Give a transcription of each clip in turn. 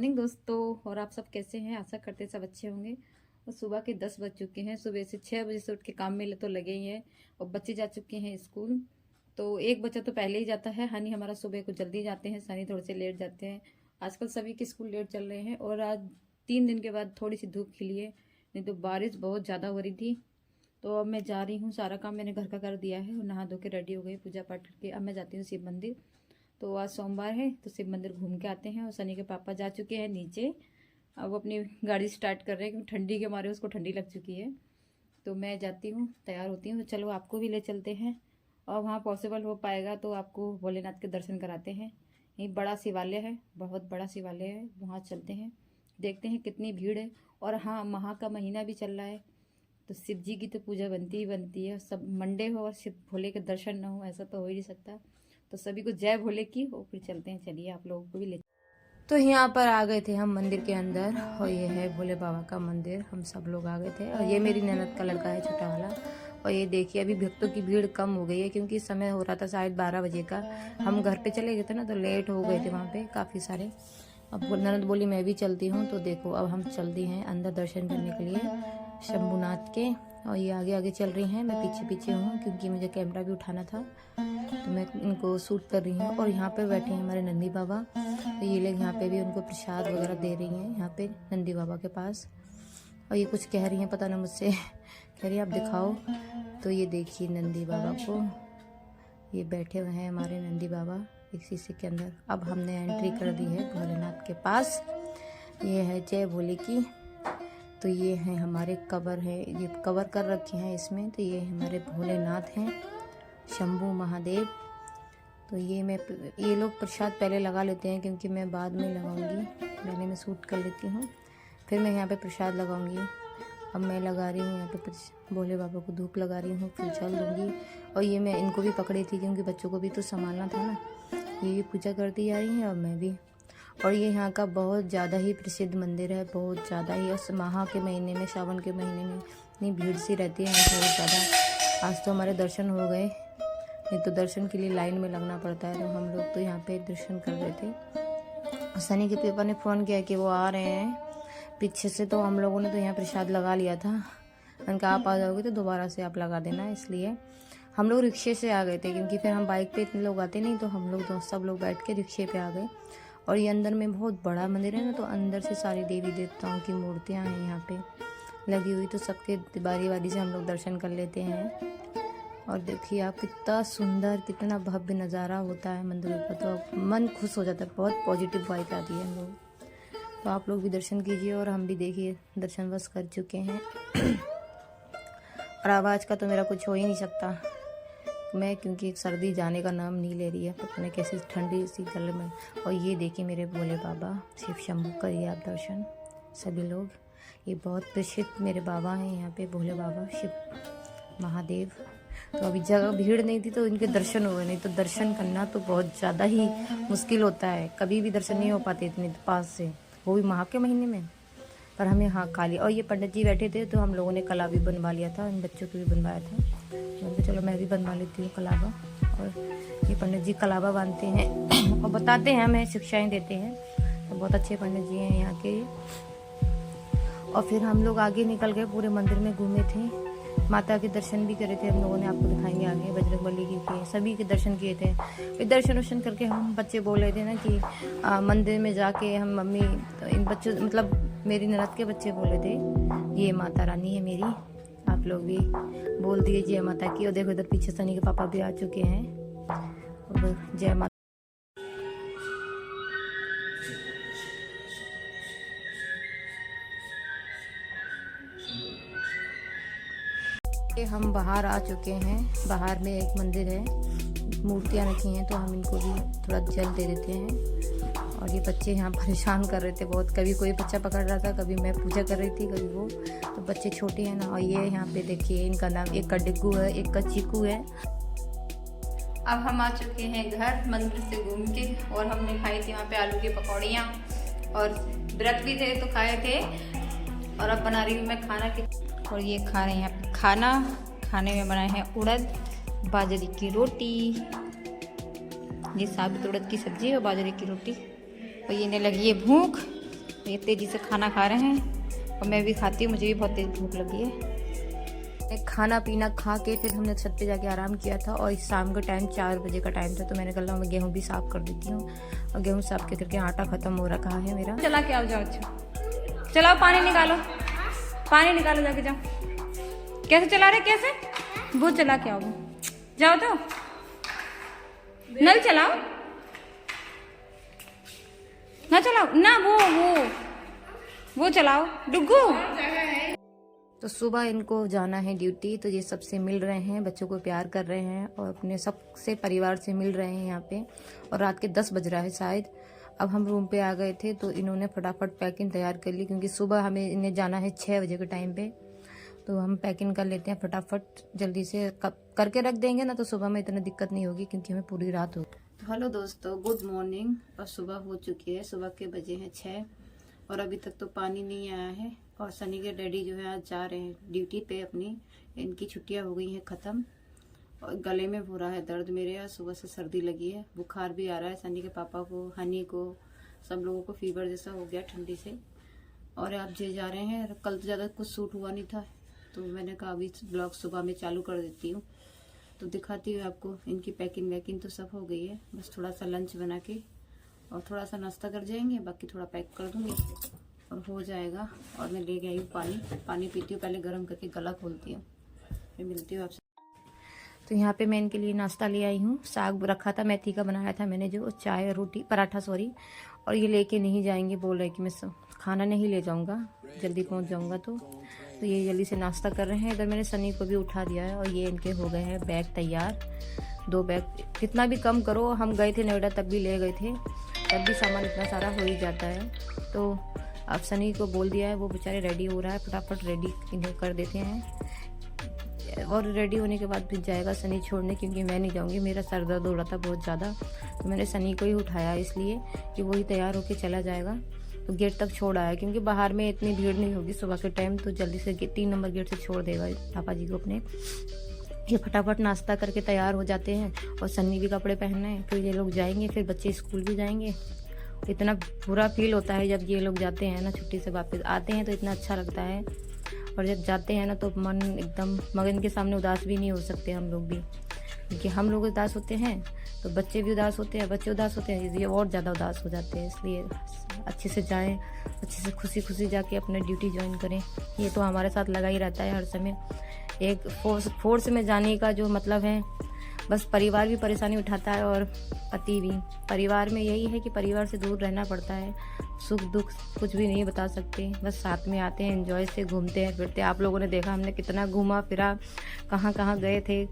Morning दोस्तों, और आप सब कैसे हैं? आशा करते सब अच्छे होंगे। और सुबह के 10 बज चुके हैं। सुबह से 6 बजे से उठ के काम में तो लगे ही हैं। और बच्चे जा चुके हैं स्कूल। तो एक बच्चा तो पहले ही जाता है। हनी हमारा सुबह को जल्दी जाते हैं, सनी थोड़े से लेट जाते हैं। आजकल सभी के स्कूल लेट चल रहे हैं। और आज 3 दिन के बाद थोड़ी सी धूप खिली है, नहीं तो बारिश बहुत ज़्यादा हो रही थी। तो अब मैं जा रही हूँ, सारा काम मैंने घर का कर दिया है और नहा धो के रेडी हो गई, पूजा पाठ करके अब मैं जाती हूँ शिव मंदिर। तो आज सोमवार है तो शिव मंदिर घूम के आते हैं। और सनी के पापा जा चुके हैं नीचे। अब वो अपनी गाड़ी स्टार्ट कर रहे हैं क्योंकि ठंडी के मारे उसको ठंडी लग चुकी है। तो मैं जाती हूँ, तैयार होती हूँ। चलो आपको भी ले चलते हैं, और वहाँ पॉसिबल हो पाएगा तो आपको भोलेनाथ के दर्शन कराते हैं। यहीं बड़ा शिवालय है, बहुत बड़ा शिवालय है, वहाँ चलते हैं, देखते हैं कितनी भीड़ है। और हाँ, माह का महीना भी चल रहा है तो शिव जी की तो पूजा बनती ही बनती है। सब मंडे हो और शिव भोले के दर्शन ना हो, ऐसा तो हो ही नहीं सकता। तो सभी को जय भोले की हो। फिर चलते हैं, चलिए आप लोगों को भी ले। तो यहाँ पर आ गए थे हम मंदिर के अंदर, और ये है भोले बाबा का मंदिर। हम सब लोग आ गए थे, और ये मेरी ननद का लड़का है, छोटा वाला। और ये देखिए अभी भक्तों की भीड़ कम हो गई है क्योंकि समय हो रहा था शायद 12 बजे का। हम घर पे चले गए थे ना, तो लेट हो गए थे वहाँ पे काफ़ी सारे। अब ननद बोली मैं भी चलती हूँ। तो देखो अब हम चलती हैं अंदर दर्शन करने के लिए शंभुनाथ के। और ये आगे आगे चल रही हैं, मैं पीछे पीछे हूँ क्योंकि मुझे कैमरा भी उठाना था, तो मैं इनको शूट कर रही हूँ। और यहाँ पे बैठे हैं हमारे नंदी बाबा, तो ये लोग यहाँ पे भी उनको प्रसाद वगैरह दे रही हैं यहाँ पे नंदी बाबा के पास। और ये कुछ कह रही हैं, पता ना मुझसे कह रही है आप दिखाओ। तो ये देखिए नंदी बाबा को, ये बैठे हुए हैं हमारे नंदी बाबा एक शीशे के अंदर। अब हमने एंट्री कर दी है भोलेनाथ के पास। ये है जय भोले की। तो ये हैं हमारे कवर है, ये कवर कर रखे हैं इसमें। तो ये हमारे भोलेनाथ हैं, शंभू महादेव। तो ये लोग प्रसाद पहले लगा लेते हैं क्योंकि मैं बाद में लगाऊंगी, पहले मैं शूट कर लेती हूँ, फिर मैं यहाँ पे प्रसाद लगाऊंगी। अब मैं लगा रही हूँ यहाँ पे भोले बाबा को धूप लगा रही हूँ, फिर जल दूँगी। और ये मैं इनको भी पकड़ी थी क्योंकि बच्चों को भी तो संभालना था ना। ये पूजा करती जा रही हैं और मैं भी। और ये यहाँ का बहुत ज़्यादा ही प्रसिद्ध मंदिर है, बहुत ज़्यादा ही। और माह के महीने में, सावन के महीने में इतनी भीड़ सी रहती है बहुत ज़्यादा। आज तो हमारे दर्शन हो गए, नहीं तो दर्शन के लिए लाइन में लगना पड़ता है। तो हम लोग तो यहाँ पे दर्शन कर रहे थे। सनी के पापा ने फ़ोन किया कि वो आ रहे हैं पीछे से, तो हम लोगों ने तो यहाँ प्रसाद लगा लिया था। उनका आप आ जाओगे तो दोबारा से आप लगा देना, इसलिए हम लोग रिक्शे से आ गए थे क्योंकि फिर हम बाइक पे इतने लोग आते नहीं, तो हम लोग सब लोग बैठ के रिक्शे पे आ गए। और ये अंदर में बहुत बड़ा मंदिर है ना, तो अंदर से सारी देवी देवताओं की मूर्तियाँ हैं यहाँ पे लगी हुई। तो सबके बारी बारी से हम लोग दर्शन कर लेते हैं। और देखिए आप कितना सुंदर, कितना भव्य नज़ारा होता है मंदिर का, तो मन खुश हो जाता है, बहुत पॉजिटिव वाइब आती है हम लोग। तो आप लोग भी दर्शन कीजिए, और हम भी देखिए दर्शन बस कर चुके हैं। और आवाज़ का तो मेरा कुछ हो ही नहीं सकता मैं, क्योंकि सर्दी जाने का नाम नहीं ले रही है, पता नहीं कैसी ठंडी सी गले में। और ये देखिए मेरे भोले बाबा शिव शंभू, करिए आप दर्शन सभी लोग। ये बहुत प्रसिद्ध मेरे बाबा हैं यहाँ पे, भोले बाबा शिव महादेव। तो अभी जगह भीड़ नहीं थी तो इनके दर्शन हुए, नहीं तो दर्शन करना तो बहुत ज़्यादा ही मुश्किल होता है, कभी भी दर्शन नहीं हो पाते इतने पास से, वो भी माह के महीने में। पर हमें हाँ खाली। और ये पंडित जी बैठे थे तो हम लोगों ने कला भी बनवा लिया था, इन बच्चों को भी बनवाया था। तो चलो मैं भी बनवा लेती हूँ कलावा। और ये पंडित जी कलावा बांधते हैं और बताते हैं, हमें शिक्षाएं देते हैं। तो बहुत अच्छे पंडित जी हैं यहाँ के। और फिर हम लोग आगे निकल गए, पूरे मंदिर में घूमे थे, माता के दर्शन भी करे थे हम लोगों ने, आपको दिखाएंगे आगे। बजरंगबली के सभी के दर्शन किए थे। फिर दर्शन करके हम बच्चे बोल रहे थे ना कि मंदिर में जाके हम मम्मी, तो इन बच्चों मतलब मेरी ननद के बच्चे बोले थे ये माता रानी है मेरी, आप लोग भी बोल दिए जय माता की। और देखो इधर पीछे सनी के पापा भी आ चुके हैं, और जय माता। हम बाहर आ चुके हैं, बाहर में एक मंदिर है, मूर्तियाँ रखी हैं, तो हम इनको भी थोड़ा जल दे देते हैं। और ये बच्चे यहाँ परेशान कर रहे थे बहुत, कभी कोई बच्चा पकड़ रहा था, कभी मैं पूजा कर रही थी, कभी वो। तो बच्चे छोटे हैं ना। और ये यहाँ पे देखिए इनका नाम, एक का डिग्गू है, एक का चीकू है। अब हम आ चुके हैं घर मंदिर से घूम के, और हमने खाई थी वहाँ पे आलू की पकौड़ियाँ, और व्रत भी थे तो खाए थे। और अब बना रही हूँ मैं खाना के, और ये खा रहे हैं यहाँ पे खाना। खाने में बनाए हैं उड़द, बाजरे की रोटी, ये साबुत उड़द की सब्जी और बाजरे की रोटी। और ये इन्हें लगी है भूख, ये तेज़ी से खाना खा रहे हैं और मैं भी खाती हूँ, मुझे भी बहुत तेज़ भूख लगी है। खाना पीना खा के फिर हमने छत पे जाके आराम किया था और शाम का टाइम 4 बजे का टाइम था, तो मैंने कहा मैं गेहूँ भी साफ़ कर देती हूँ। और गेहूँ साफ़ करके आटा ख़त्म हो रखा है मेरा। चला के आओ, जाओ। अच्छा चलाओ, पानी निकालो, पानी निकालो, जाके जाओ। कैसे चला रहे, कैसे वो चला के आओ, जाओ तो नल चलाओ ना, चलाओ ना, वो चलाओ डुग्गू। तो सुबह इनको जाना है ड्यूटी, तो ये सबसे मिल रहे हैं, बच्चों को प्यार कर रहे हैं और अपने सबसे परिवार से मिल रहे हैं यहाँ पे। और रात के 10 बज रहा है शायद। अब हम रूम पे आ गए थे तो इन्होंने फटाफट पैकिंग तैयार कर ली, क्योंकि सुबह हमें इन्हें जाना है 6 बजे के टाइम पे। तो हम पैकिंग कर लेते हैं फटाफट, जल्दी से करके रख देंगे ना, तो सुबह में इतनी दिक्कत नहीं होगी, क्योंकि हमें पूरी रात होगी। तो हेलो दोस्तों, गुड मॉर्निंग। और सुबह हो चुकी है, सुबह के बजे हैं 6 और अभी तक तो पानी नहीं आया है। और सनी के डैडी जो है आज जा रहे हैं ड्यूटी पे अपनी, इनकी छुट्टियां हो गई हैं ख़त्म। और गले में हो रहा है दर्द मेरे, आज सुबह से सर्दी लगी है, बुखार भी आ रहा है। सनी के पापा को, हनी को, सब लोगों को फीवर जैसा हो गया ठंडी से। और आप जे जा रहे हैं, कल तो ज़्यादा कुछ सूट हुआ नहीं था, तो मैंने कहा अभी ब्लॉग सुबह में चालू कर देती हूँ, तो दिखाती हूँ आपको। इनकी पैकिंग वैकिंग तो सब हो गई है, बस थोड़ा सा लंच बना के और थोड़ा सा नाश्ता कर जाएंगे, बाकी थोड़ा पैक कर दूँगी और हो जाएगा। और मैं ले गई हूँ पानी पीती हूँ, पहले गर्म करके गला खोलती हूँ, फिर मिलती हूँ आपसे। तो यहाँ पे मैं इनके लिए नाश्ता ले आई हूँ। साग रखा था, मेथी का बनाया था मैंने, जो चाय रोटी पराठा सॉरी। और ये लेके नहीं जाएंगे, बोल रहे कि मैं खाना नहीं ले जाऊँगा, जल्दी पहुँच जाऊँगा। तो ये जल्दी से नाश्ता कर रहे हैं। इधर मैंने सनी को भी उठा दिया है और ये इनके हो गए हैं बैग तैयार। 2 बैग, कितना भी कम करो, हम गए थे नोएडा तब भी ले गए थे, तब भी सामान इतना सारा हो ही जाता है। तो अब सनी को बोल दिया है, वो बेचारे रेडी हो रहा है, फटाफट रेडी इन्हें कर देते हैं। और रेडी होने के बाद फिर जाएगा सनी छोड़ने, क्योंकि मैं नहीं जाऊंगी, मेरा सर दर्द हो रहा था बहुत ज़्यादा। तो मैंने सनी को ही उठाया इसलिए कि वही तैयार होके चला जाएगा। तो गेट तक छोड़ आया, क्योंकि बाहर में इतनी भीड़ नहीं होगी सुबह के टाइम, तो जल्दी से 3 नंबर गेट से छोड़ देगा पापा जी को अपने। ये फटाफट नाश्ता करके तैयार हो जाते हैं और सन्नी भी कपड़े पहनना है, फिर ये लोग जाएंगे, फिर बच्चे स्कूल भी जाएंगे। इतना बुरा फील होता है जब ये लोग जाते हैं ना, छुट्टी से वापस आते हैं तो इतना अच्छा लगता है, और जब जाते हैं ना तो मन एकदम, मगर इनके सामने उदास भी नहीं हो सकते हम लोग भी, क्योंकि हम लोग उदास होते हैं तो बच्चे भी उदास होते हैं, बच्चे उदास होते हैं ये और ज़्यादा उदास हो जाते हैं। इसलिए अच्छे से जाएं, अच्छे से खुशी खुशी जाके अपना ड्यूटी ज्वाइन करें। ये तो हमारे साथ लगा ही रहता है हर समय। एक फोर्स में जाने का जो मतलब है, बस परिवार भी परेशानी उठाता है और पति भी। परिवार में यही है कि परिवार से दूर रहना पड़ता है, सुख दुख कुछ भी नहीं बता सकते, बस साथ में आते हैं, एंजॉय से घूमते हैं फिरते। आप लोगों ने देखा हमने कितना घूमा फिरा, कहाँ कहाँ गए थे,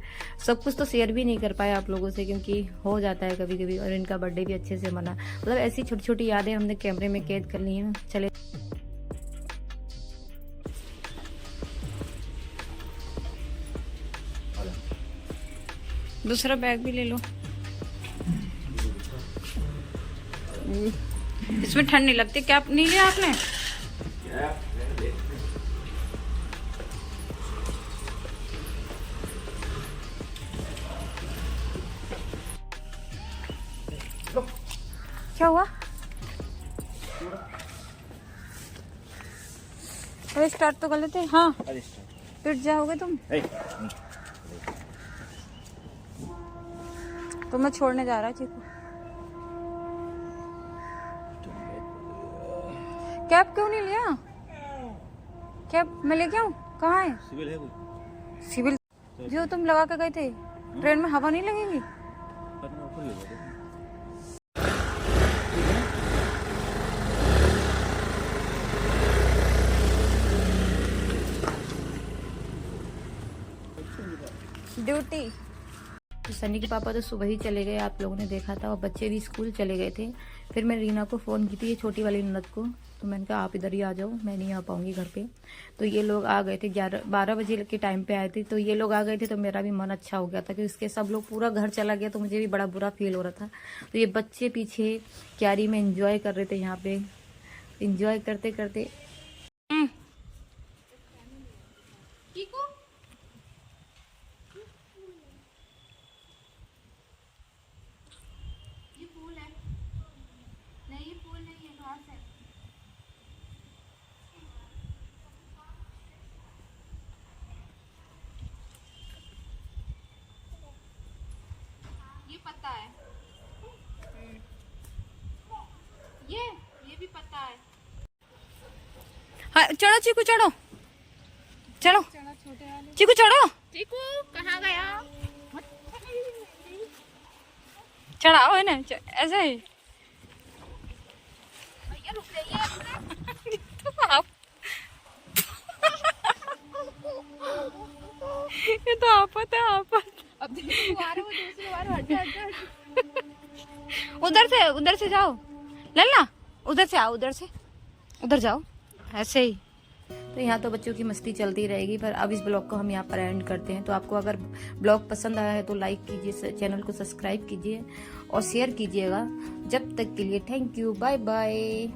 सब कुछ तो शेयर भी नहीं कर पाए आप लोगों से, क्योंकि हो जाता है कभी कभी। और इनका बर्थडे भी अच्छे से मना, मतलब ऐसी छोटी छोटी यादें हमने कैमरे में कैद कर ली हैं। चले दूसरा बैग भी ले लो, इसमें ठंड नहीं लगती। क्या नहीं लिया आपने? क्या हुआ? अरे स्टार्ट तो कर लेते। हाँ पिट जाओगे तुम। तो मैं छोड़ने जा रहा चीकू। कैप क्यों नहीं लिया? कैप मैं लेके आऊँ? कहाँ है? सिविल है कोई? सिविल जो तुम लगा के गए थे, ट्रेन में हवा नहीं लगेगी? ड्यूटी। सनी के पापा तो सुबह ही चले गए, आप लोगों ने देखा था, और बच्चे भी स्कूल चले गए थे। फिर मैं रीना को फ़ोन की थी, ये छोटी वाली ननद को, तो मैंने कहा आप इधर ही आ जाओ, मैं नहीं आ पाऊंगी घर पे। तो ये लोग आ गए थे, 12 बजे के टाइम पे आए थे, तो ये लोग आ गए थे, तो मेरा भी मन अच्छा हो गया था कि इसके सब लोग पूरा घर चला गया, तो मुझे भी बड़ा बुरा फील हो रहा था। तो ये बच्चे पीछे क्यारी में इंजॉय कर रहे थे, यहाँ पे इंजॉय करते करते। पता है। ये भी पता है। हाँ चढ़ो चीकू, चढ़ो चढ़ो चीकू, चढ़ो। चीकू कहाँ गया? चढ़ाओ है ना ऐसे ही। भैया रुक जाइए। आप ये तो आफत है, आफत। अब दूसरी बार हट जा। उधर से जाओ लल्ला, उधर से आओ, उधर जाओ ऐसे ही। तो यहाँ तो बच्चों की मस्ती चलती रहेगी, पर अब इस ब्लॉग को हम यहाँ पर एंड करते हैं। तो आपको अगर ब्लॉग पसंद आया है तो लाइक कीजिए, चैनल को सब्सक्राइब कीजिए और शेयर कीजिएगा। जब तक के लिए थैंक यू, बाय बाय।